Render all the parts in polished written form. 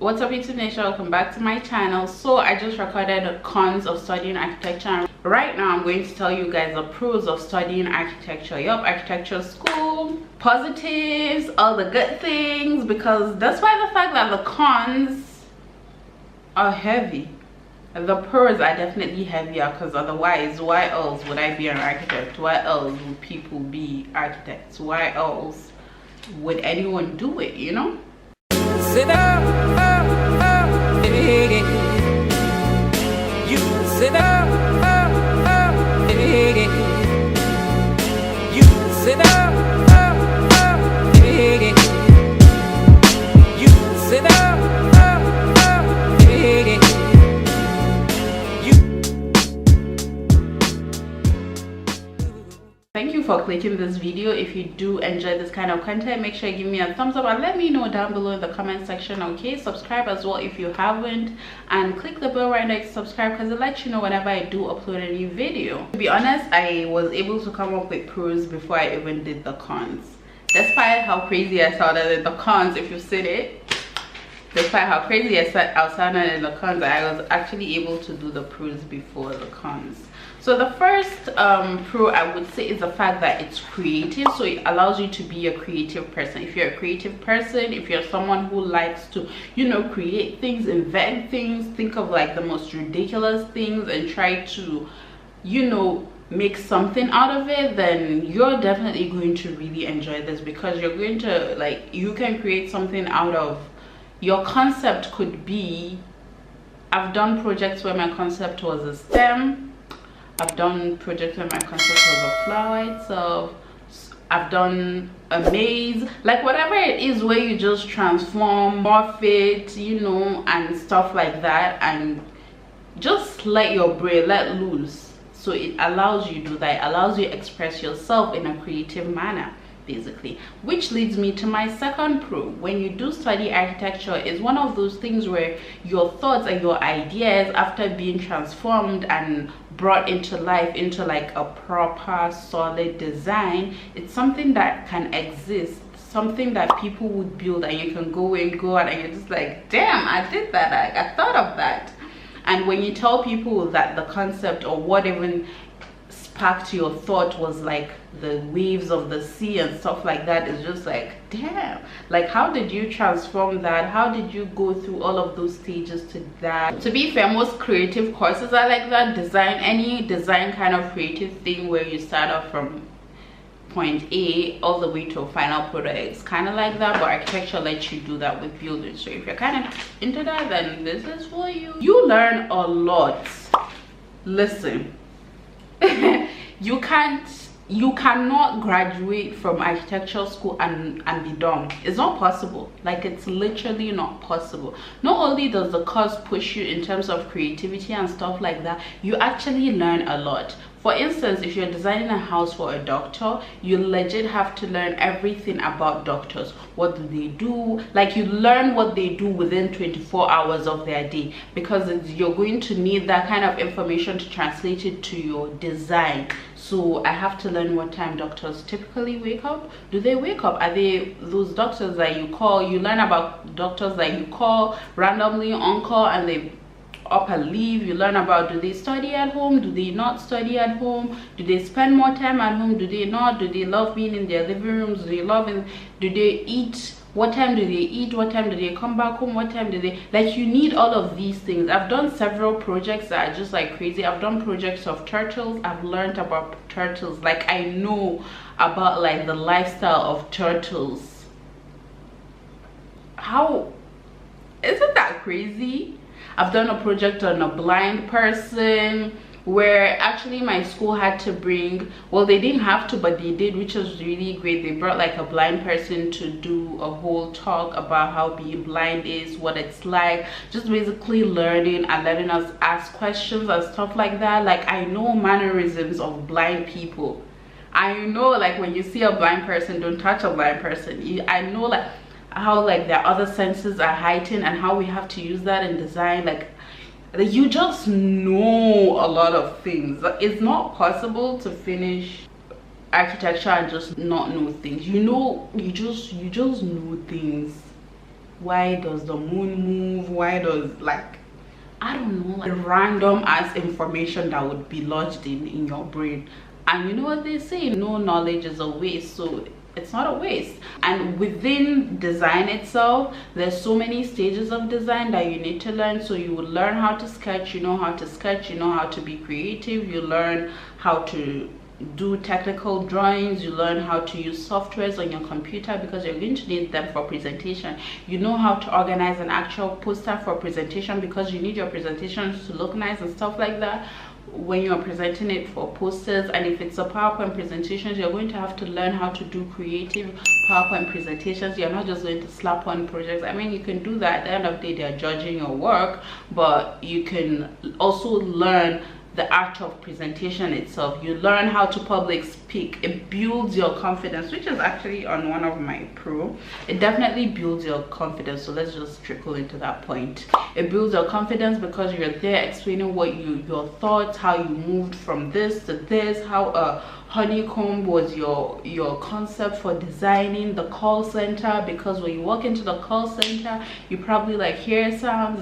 What's up YouTube Nation, welcome back to my channel. So I just recorded cons of studying architecture. Right now I'm going to tell you guys the pros of studying architecture. Yup, architecture school, positives, all the good things, because despite the fact that the cons are heavy, the pros are definitely heavier, because otherwise why else would I be an architect? Why else would people be architects? Why else would anyone do it, you know? Sit up, hey. You sit up, hey. You sit up, hey. You sit up, hey. Thank you for clicking this video. If you do enjoy this kind of content, make sure you give me a thumbs up and let me know down below in the comment section. Okay, subscribe as well if you haven't, and click the bell right next to subscribe, because it lets you know whenever I do upload a new video. To be honest, I was able to come up with pros before I even did the cons. Despite how crazy I sounded in the cons, if you've seen it, despite how crazy I sounded in the cons, I was actually able to do the pros before the cons. So the first pro I would say is the fact that it's creative. So it allows you to be a creative person. If you're a creative person, if you're someone who likes to, you know, create things, invent things, think of like the most ridiculous things and try to, you know, make something out of it, then you're definitely going to really enjoy this, because you're going to, like, you can create something out of, your concept could be, I've done projects where my concept was a stem. I've done projects where my concept was a flower itself. I've done a maze, like whatever it is where you just transform, morph it, you know, and stuff like that, and just let your brain let loose. So it allows you to do that. It allows you to express yourself in a creative manner, basically. Which leads me to my second pro. When you do study architecture, it's one of those things where your thoughts and your ideas, after being transformed and brought into life into like a proper solid design, it's something that can exist, something that people would build, and you can go and go out and you're just like, damn, I did that, I thought of that. And when you tell people that the concept or what even sparked your thought was like the waves of the sea and stuff like that, is just like, damn, like how did you transform that? How did you go through all of those stages to that? To be fair, most creative courses are like that. Any design kind of creative thing where you start off from point A all the way to a final product, it's kind of like that, but architecture lets you do that with building. So if you're kind of into that, then this is for you. You learn a lot. Listen, you cannot graduate from architectural school and be done. It's not possible. Like, it's literally not possible. Not only does the course push you in terms of creativity and stuff like that, you actually learn a lot. For instance, if you're designing a house for a doctor, you legit have to learn everything about doctors. What do they do? Like, you learn what they do within 24 hours of their day, because you're going to need that kind of information to translate it to your design. So I have to learn what time doctors typically wake up. Do they wake up? Are they those doctors that you call? You learn about doctors that you call randomly on call and they up and leave. You learn about, do they study at home, do they not study at home, do they spend more time at home, do they not, do they love being in their living rooms, do they do they eat, what time do they eat, what time do they come back home, what time do they, like, you need all of these things. I've done several projects that are just like crazy. I've done projects of turtles. I've learned about turtles. Like, I know about like the lifestyle of turtles. How isn't that crazy? I've done a project on a blind person, where actually my school had to bring, well, they didn't have to, but they did, which was really great. They brought like a blind person to do a whole talk about how being blind is, what it's like, just basically learning and letting us ask questions and stuff like that. Like, I know mannerisms of blind people. I know, like, when you see a blind person, don't touch a blind person. I know, like, how like their other senses are heightened and how we have to use that in design. Like, you just know a lot of things. It's not possible to finish architecture and just not know things. You know, you just know things. why does the moon move, why does, like, I don't know, like random ass information that would be lodged in your brain. And you know what they say, no knowledge is a waste. So it's not a waste. And within design itself, there's so many stages of design that you need to learn. So you will learn how to sketch, you know how to sketch, you know how to be creative, you learn how to do technical drawings, you learn how to use softwares on your computer because you're going to need them for presentation. You know how to organize an actual poster for presentation because you need your presentations to look nice and stuff like that when you're presenting it for posters. And if it's a PowerPoint presentations, you're going to have to learn how to do creative PowerPoint presentations. You're not just going to slap on projects. I mean, you can do that. At the end of the day, they're judging your work, but you can also learn the art of presentation itself. You learn how to public speak. It builds your confidence, which is actually on one of my pro. It definitely builds your confidence. So let's just trickle into that point. It builds your confidence because you're there explaining what your thoughts, how you moved from this to this, how a honeycomb was your concept for designing the call center, because when you walk into the call center, you probably like hear sounds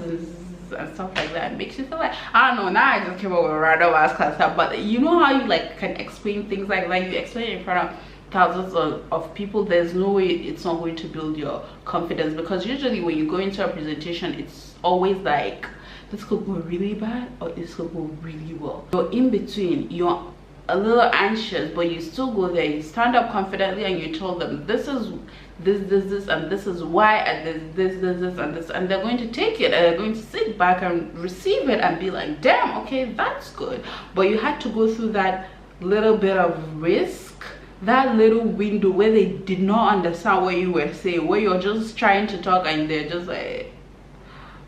and stuff like that. It makes you feel like, I don't know, now I just came up with a random ass concept, but you know how you like can explain things like you explain in front of thousands of people. There's no way it's not going to build your confidence, because usually when you go into a presentation, it's always like, this could go really bad or this could go really well. You're in between, you're a little anxious, but you still go there, you stand up confidently and you tell them this is this and this is why, and this and this, and they're going to take it and they're going to sit back and receive it and be like, damn, okay, that's good. But you had to go through that little bit of risk, that little window where they did not understand what you were saying, where you're just trying to talk and they're just like,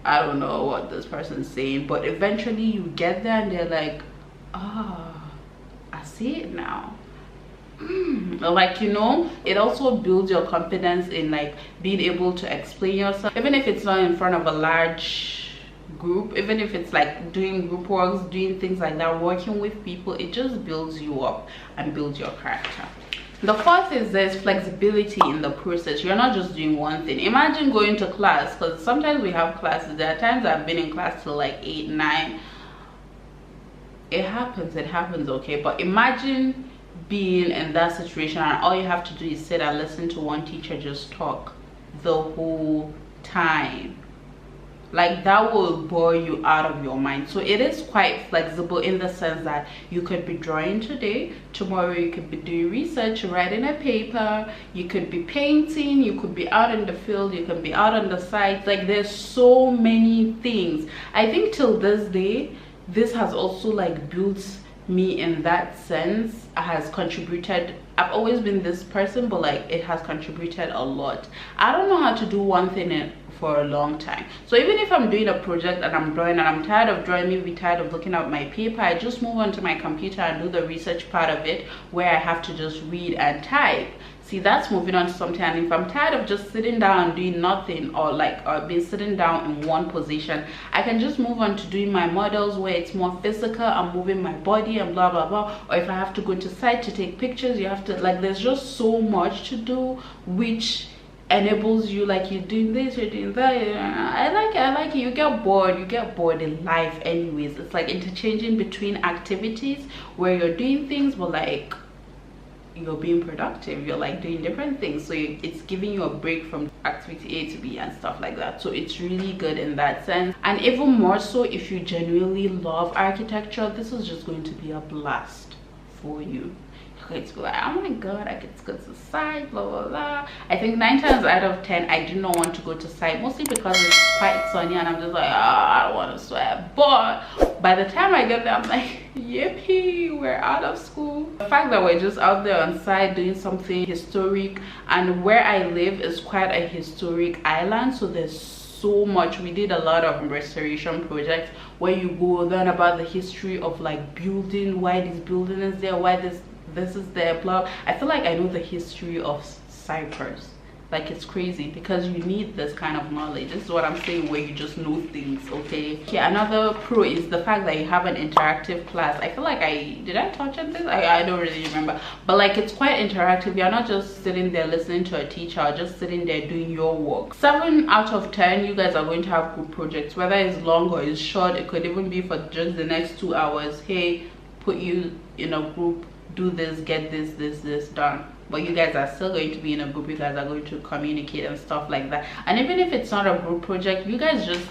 I don't know what this person's saying, but eventually you get there and they're like, ah, I see it now. Like, you know, it also builds your confidence in like being able to explain yourself, even if it's not in front of a large group, even if it's like doing group works, doing things like that, working with people. It just builds you up and builds your character. The fourth is there's flexibility in the process. You're not just doing one thing. Imagine going to class, because sometimes we have classes. There are times I've been in class till like 8, 9. It happens, okay? But imagine being in that situation and all you have to do is sit and listen to one teacher just talk the whole time. Like, that will bore you out of your mind. So it is quite flexible in the sense that you could be drawing today, tomorrow you could be doing research, writing a paper, you could be painting, you could be out in the field, you can be out on the site. Like, there's so many things. I think till this day, this has also like built me in that sense, has contributed. I've always been this person, but like it has contributed a lot. I don't know how to do one thing for a long time. So even if I'm doing a project and I'm drawing and I'm tired of drawing, maybe tired of looking at my paper, I just move on to my computer and do the research part of it, where I have to just read and type. See, that's moving on to something. And if I'm tired of just sitting down and doing nothing, or being sitting down in one position, I can just move on to doing my models, where it's more physical, I'm moving my body and blah blah blah. Or if I have to go to site to take pictures, you have to, like, there's just so much to do, which enables you, like, you're doing this, you're doing that. I like it. You get bored in life anyways. It's like interchanging between activities where you're doing things, but like you're being productive, you're like doing different things, so it's giving you a break from activity A to B and stuff like that. So it's really good in that sense. And even more so if you genuinely love architecture, this is just going to be a blast for you. It's like, oh my god, I get to go to site, blah blah blah. I think 9 times out of 10 I do not want to go to site, mostly because it's quite sunny and I'm just like, I don't want to sweat. But by the time I get there, I'm like, yippee, we're out of school. The fact that we're just out there on site doing something historic, and where I live is quite a historic island, so there's so much. We did a lot of restoration projects where you go learn about the history of like building, why this building is there, why this is there, blah. I feel like I know the history of Cyprus. Like, it's crazy, because you need this kind of knowledge. This is what I'm saying, where you just know things. Okay, another pro is the fact that you have an interactive class. I feel like did I touch on this? I don't really remember, but like, it's quite interactive. You're not just sitting there listening to a teacher, or just sitting there doing your work. 7 out of 10, you guys are going to have group projects, whether it's long or it's short. It could even be for just the next 2 hours. Hey, put you in a group, do this, get this done. But you guys are still going to be in a group. You guys are going to communicate and stuff like that. And even if it's not a group project, you guys just,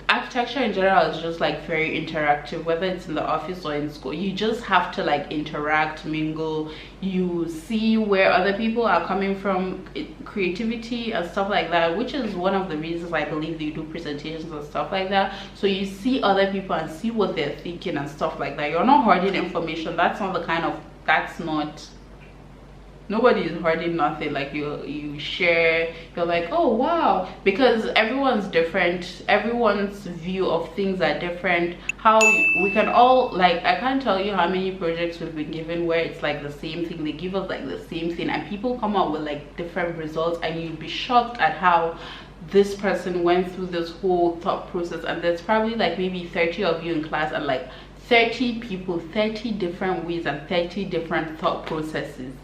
architecture in general is just like very interactive, whether it's in the office or in school. You just have to like interact, mingle. You see where other people are coming from, creativity and stuff like that, which is one of the reasons I believe they do presentations and stuff like that. So you see other people and see what they're thinking and stuff like that. You're not hoarding information. That's not the kind of, that's not, nobody is hoarding nothing. Like, you share, you're like, oh wow, because everyone's different, everyone's view of things are different. How we can all, like, I can't tell you how many projects we've been given where it's like the same thing. They give us like the same thing, and people come up with like different results, and you'd be shocked at how this person went through this whole thought process. And there's probably like maybe 30 of you in class, and like 30 people, 30 different ways and 30 different thought processes.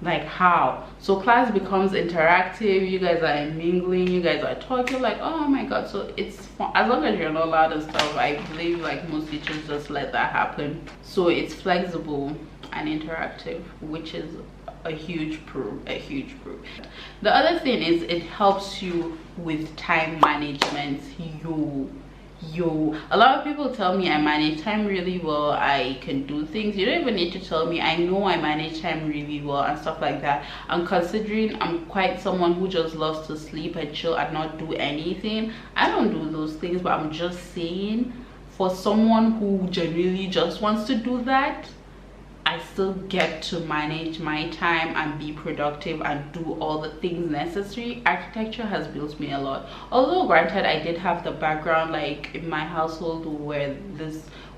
Like, how? So class becomes interactive. You guys are mingling, you guys are talking, like, oh my god. So it's fun. As long as you're not loud and stuff, I believe like most teachers just let that happen. So it's flexible and interactive, which is a huge pro. The other thing is, it helps you with time management. A lot of people tell me I manage time really well, I can do things. You don't even need to tell me, I know I manage time really well and stuff like that. And considering I'm quite someone who just loves to sleep and chill and not do anything, I don't do those things. But I'm just saying, for someone who genuinely just wants to do that, I still get to manage my time and be productive and do all the things necessary. Architecture has built me a lot. Although granted, I did have the background, like in my household, where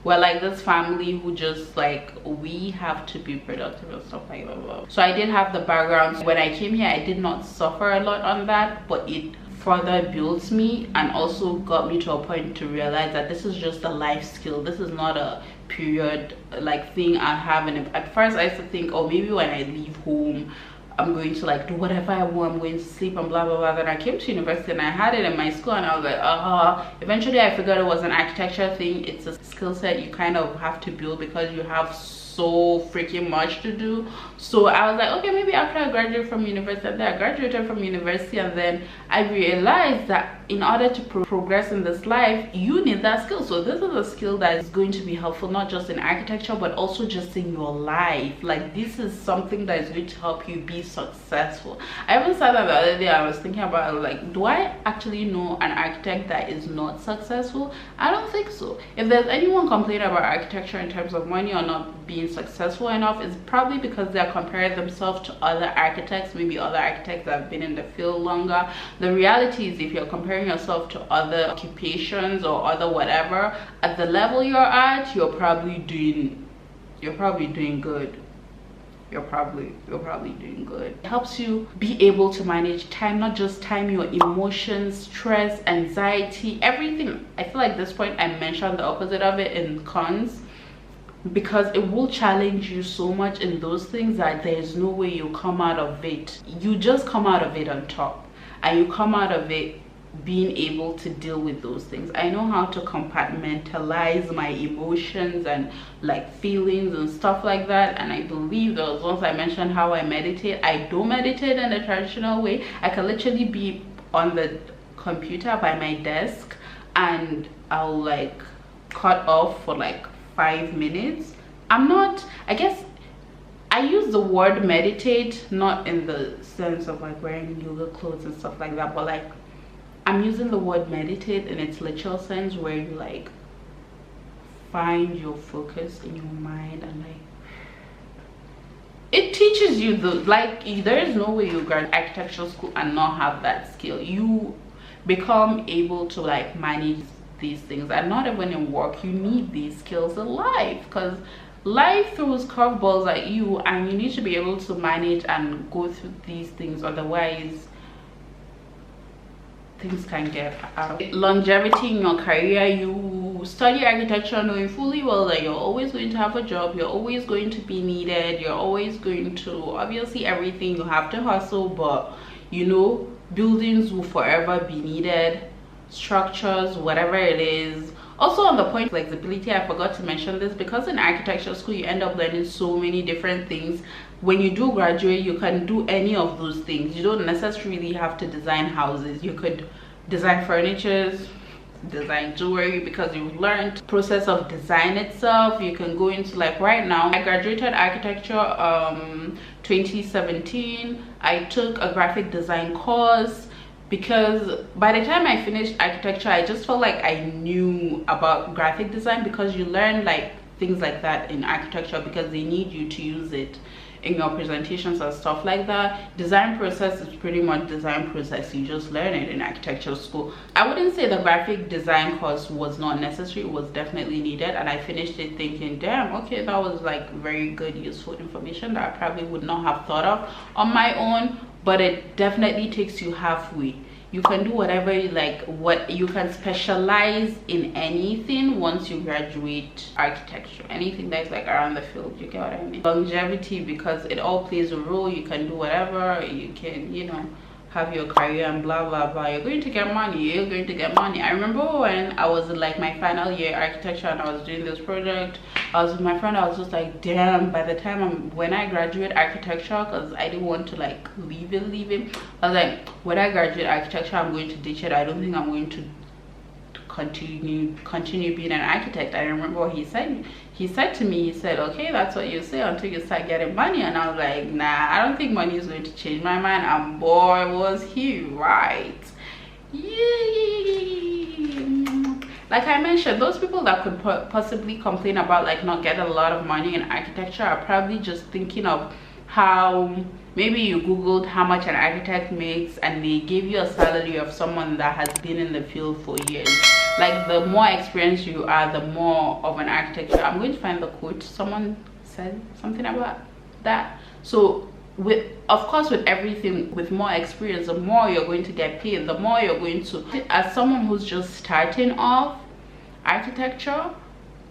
we're like this family who just like, we have to be productive and stuff like that. So I did have the background. When I came here, I did not suffer a lot on that, but it further built me and also got me to a point to realize that this is just a life skill. This is not a period like thing I have. And at first I used to think, oh, maybe when I leave home I'm going to like do whatever I want, I'm going to sleep and blah blah blah. Then I came to university and I had it in my school, and I was like, eventually I figured it was an architecture thing. It's a skill set you kind of have to build because you have so freaking much to do. So I was like, okay, maybe after I graduate from university. And then I graduated from university, and then I realized that in order to progress in this life, you need that skill. So this is a skill that is going to be helpful not just in architecture but also just in your life. Like, this is something that is going to help you be successful. I even said that the other day. I was thinking about, like, do I actually know an architect that is not successful? I don't think so. If there's anyone complaining about architecture in terms of money or not being successful enough, it's probably because they're comparing themselves to other architects, maybe other architects that have been in the field longer. The reality is, if you're comparing yourself to other occupations or other whatever, at the level you're at, you're probably doing good. You're probably doing good. It helps you be able to manage time, not just time, your emotions, stress, anxiety, everything. I feel like this point I mentioned the opposite of it in cons, because it will challenge you so much in those things that there's no way you come out of it. You just come out of it on top, and you come out of it being able to deal with those things. I know how to compartmentalize my emotions and like feelings and stuff like that. And I believe there was once I mentioned how I meditate. I don't meditate in the traditional way. I can literally be on the computer by my desk and I'll like cut off for like 5 minutes. I guess I use the word meditate not in the sense of like wearing yoga clothes and stuff like that, but like I'm using the word meditate in its literal sense, where you like find your focus in your mind, and like it teaches you there is no way you graduate architectural school and not have that skill. You become able to like manage these things, and not even in work. You need these skills in life, because life throws curveballs at you and you need to be able to manage and go through these things. Otherwise things can get out of longevity in your career. You study architecture knowing fully well that you're always going to have a job, you're always going to be needed, you're always going to, obviously everything you have to hustle, but you know, buildings will forever be needed, structures, whatever it is. Also, on the point of flexibility, I forgot to mention this, because in architecture school you end up learning so many different things. When you do graduate, you can do any of those things. You don't necessarily have to design houses. You could design furniture, design jewelry, because you've learned process of design itself. You can go into, like right now, I graduated architecture 2017. I took a graphic design course, because by the time I finished architecture, I just felt like I knew about graphic design, because you learn like things like that in architecture because they need you to use it in your presentations and stuff like that. Design process is pretty much design process, you just learn it in architecture school. I wouldn't say the graphic design course was not necessary, it was definitely needed, and I finished it thinking, damn, okay, that was like very good useful information that I probably would not have thought of on my own. But it definitely takes you halfway. You can do whatever you like, what you can specialize in anything once you graduate architecture, anything that's like around the field, you get what I mean. Longevity, because it all plays a role. You can do whatever, you can, you know, have your career and blah blah blah. You're going to get money, you're going to get money. I remember when I was in like my final year architecture and I was doing this project, I was with my friend, I was just like, damn, by the time when I graduate architecture, because I didn't want to like leave it, I was like, when I graduate architecture, I'm going to ditch it. I don't think I'm going to continue being an architect. I remember what he said to me, he said, okay, that's what you say until you start getting money. And I was like, nah, I don't think money is going to change my mind. And boy, was he right. Yay. Like I mentioned, those people that could possibly complain about like not getting a lot of money in architecture are probably just thinking of how maybe you googled how much an architect makes and they gave you a salary of someone that has been in the field for years. Like the more experienced you are, the more of an architecture. I'm going to find the quote, someone said something about that. So with, of course, with everything, with more experience, the more you're going to get paid, the more you're going to, as someone who's just starting off architecture,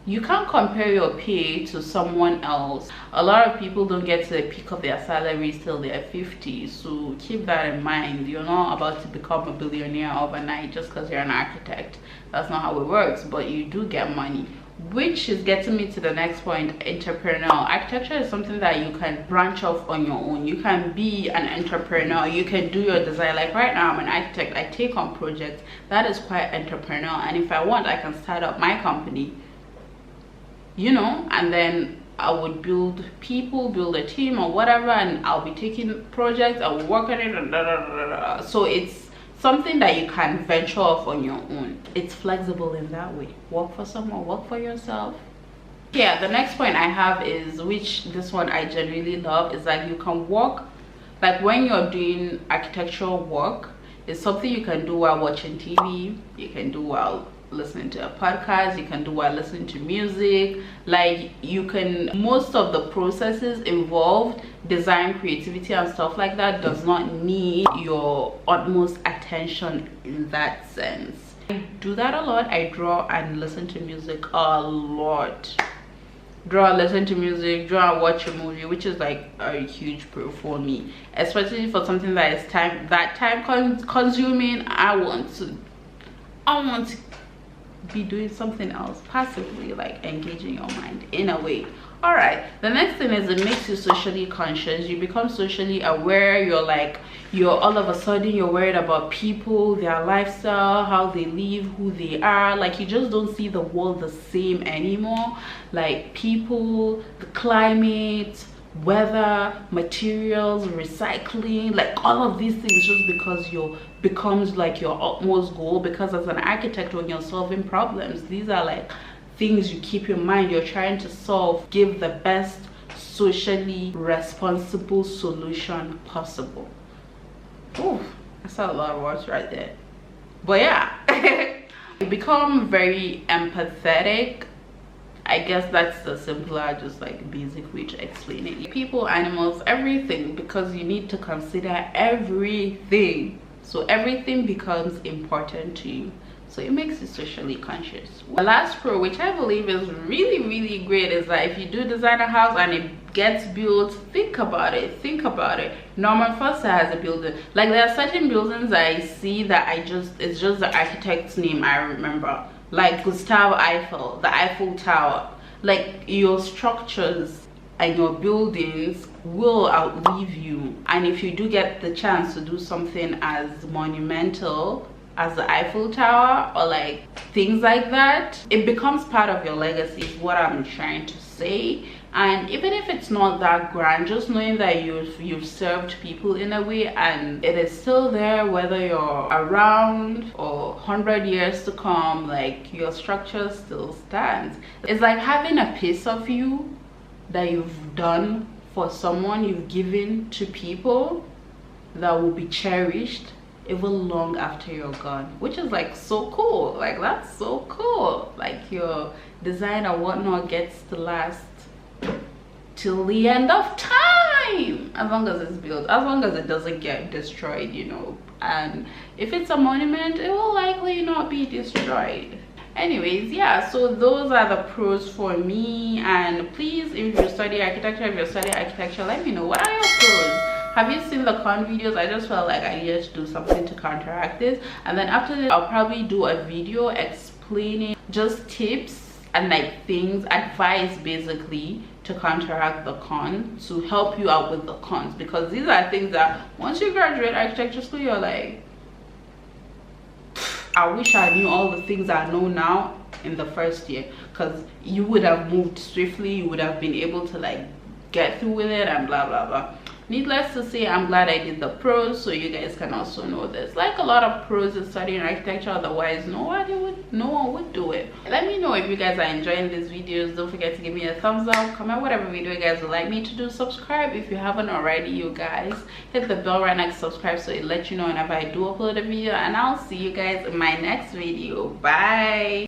you can't compare your pay to someone else. A lot of people don't get to the peak of their salaries till they're 50, so keep that in mind. You're not about to become a billionaire overnight just because you're an architect. That's not how it works, but you do get money. Which is getting me to the next point, entrepreneurial. Architecture is something that you can branch off on your own. You can be an entrepreneur, you can do your design. Like right now, I'm an architect, I take on projects. That is quite entrepreneurial, and if I want, I can start up my company, you know, and then I would build people, build a team or whatever, and I'll be taking projects, I'll work on it, and so it's something that you can venture off on your own. It's flexible in that way. Work for someone, work for yourself. Yeah, the next point I have is, which this one I genuinely love, is that you can work, like when you're doing architectural work, it's something you can do while watching TV, you can do while listening to a podcast, you can do while listening to music. Like you can, most of the processes involved, design, creativity and stuff like that, does not need your utmost attention in that sense. I do that a lot. I draw and listen to music a lot. Draw, listen to music, draw and watch a movie, which is like a huge pro for me, especially for something that is time consuming. I want to be doing something else passively, like engaging your mind in a way. All right, the next thing is, it makes you socially conscious. You become socially aware. You're all of a sudden you're worried about people, their lifestyle, how they live, who they are. Like you just don't see the world the same anymore. Like people, the climate, weather, materials, recycling, like all of these things, just because becomes like your utmost goal. Because as an architect, when you're solving problems, these are like things you keep in mind. You're trying to solve, give the best socially responsible solution possible. Oh, I said a lot of words right there, but yeah. You become very empathetic. I guess that's the simpler, just like basic way to explain it. People, animals, everything, because you need to consider everything. so everything becomes important to you. So it makes you socially conscious. The last pro, which I believe is really great, is that if you do design a house and it gets built, think about it. Norman Foster has a building. Like, there are certain buildings I see that it's just the architect's name I remember, like Gustave Eiffel, the Eiffel Tower. Like, your structures and your buildings will outlive you, and if you do get the chance to do something as monumental as the Eiffel Tower or like things like that, it becomes part of your legacy, is what I'm trying to say. And even if it's not that grand, just knowing that you've served people in a way and it is still there, whether you're around or 100 years to come, like your structure still stands. It's like having a piece of you that you've done for someone, you've given to people, that will be cherished even long after you're gone, which is like so cool. Like, that's so cool. Like, your design or whatnot gets to last till the end of time, as long as it's built, as long as it doesn't get destroyed, you know. And if it's a monument, it will likely not be destroyed. Anyways, yeah, so those are the pros for me. And please, if you study architecture, let me know, what are your pros? Have you seen the con videos? I just felt like I needed to do something to counteract this. And then after this, I'll probably do a video explaining just tips and like things, advice basically, to counteract the con, to help you out with the cons. Because these are things that once you graduate architecture school, you're like, I wish I knew all the things I know now in the first year, because you would have moved swiftly, you would have been able to like get through with it and blah blah blah. Needless to say, I'm glad I did the pros, so you guys can also know this. Like, a lot of pros in studying architecture, otherwise no one would do it. Let me know if you guys are enjoying these videos. Don't forget to give me a thumbs up, comment whatever video you guys would like me to do, subscribe if you haven't already, you guys. Hit the bell right next to subscribe so it lets you know whenever I do upload a video, and I'll see you guys in my next video. Bye.